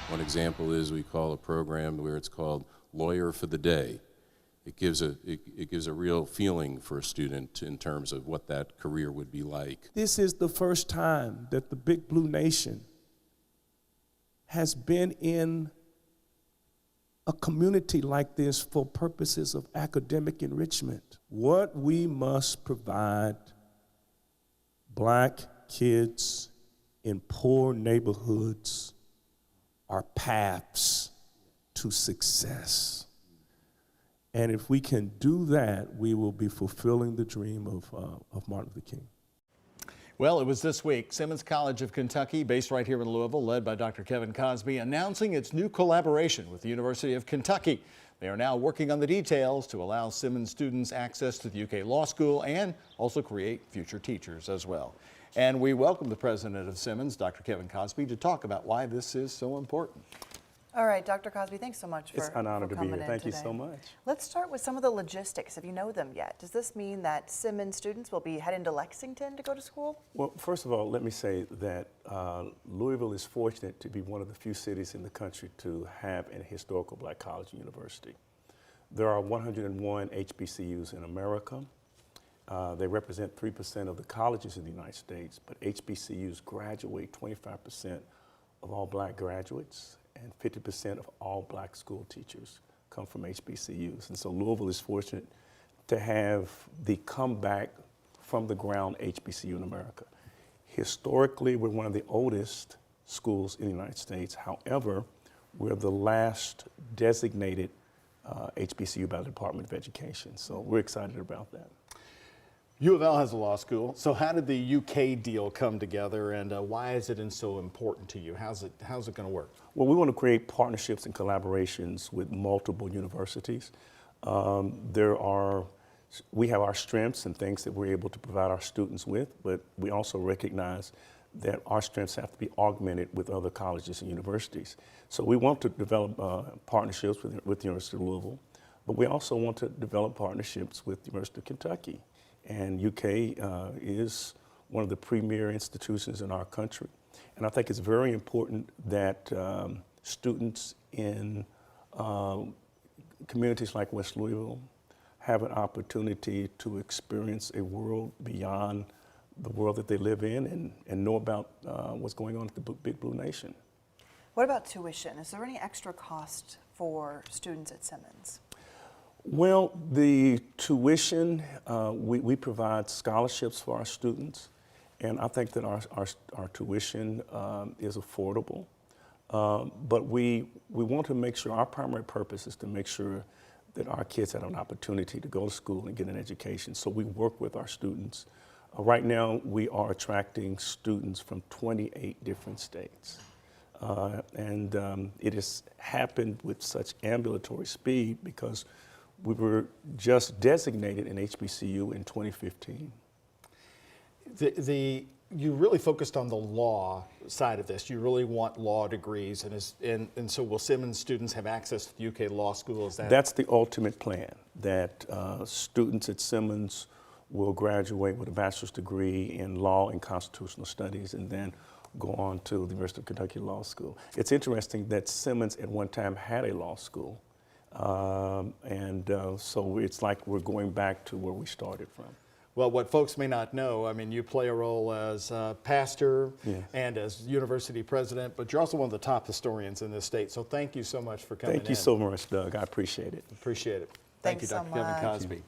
One example is we call a program where it's called Lawyer for the Day. It gives a real feeling for a student in terms of what that career would be like. This is the first time that the Big Blue Nation has been in a community like this for purposes of academic enrichment. What we must provide black kids in poor neighborhoods are paths to success. And if we can do that, we will be fulfilling the dream of Martin Luther King. Well, it was this week. Simmons College of Kentucky, based right here in Louisville, led by Dr. Kevin Cosby, announcing its new collaboration with the University of Kentucky. They are now working on the details to allow Simmons students access to the UK Law School and also create future teachers as well. And we welcome the president of Simmons, Dr. Kevin Cosby, to talk about why this is so important. All right, Dr. Cosby, thanks so much for It's an honor to be here. Thank you today. so much. Let's start with some of the logistics, if you know them yet. Does this mean that Simmons students will be heading to Lexington to go to school? Well, first of all, let me say that Louisville is fortunate to be one of the few cities in the country to have an historical black college and university. There are 101 HBCUs in America. They represent 3% of the colleges in the United States, but HBCUs graduate 25% of all black graduates, and 50% of all black school teachers come from HBCUs. And so Louisville is fortunate to have the comeback from the ground HBCU in America. Historically, we're one of the oldest schools in the United States. However, we're the last designated HBCU by the Department of Education. So we're excited about that. U of L has a law school. So how did the UK deal come together, and why is it so important to you? How's it going to work? Well, we want to create partnerships and collaborations with multiple universities. We have our strengths and things that we're able to provide our students with, but we also recognize that our strengths have to be augmented with other colleges and universities. So we want to develop partnerships with the University of Louisville, but we also want to develop partnerships with the University of Kentucky. And UK is one of the premier institutions in our country. And I think it's very important that students in communities like West Louisville have an opportunity to experience a world beyond the world that they live in and know about what's going on at the Big Blue Nation. What about tuition? Is there any extra cost for students at Simmons? Well, the tuition, we provide scholarships for our students, and I think that our tuition is affordable. But we want to make sure, our primary purpose is to make sure that our kids have an opportunity to go to school and get an education. So we work with our students. Right now, we are attracting students from 28 different states. It has happened with such ambulatory speed because we were just designated an HBCU in 2015. You really focused on the law side of this. You really want law degrees, and so will Simmons students have access to the UK Law School? That's the ultimate plan, that students at Simmons will graduate with a bachelor's degree in law and constitutional studies and then go on to the University of Kentucky Law School. It's interesting that Simmons at one time had a law school. So it's like we're going back to where we started from. Well, what folks may not know, I mean, you play a role as pastor and as university president, but you're also one of the top historians in this state. So thank you so much for coming in. Thank you so much, Doug. I appreciate it. Appreciate it. Thank you, Dr. so Kevin much. Cosby.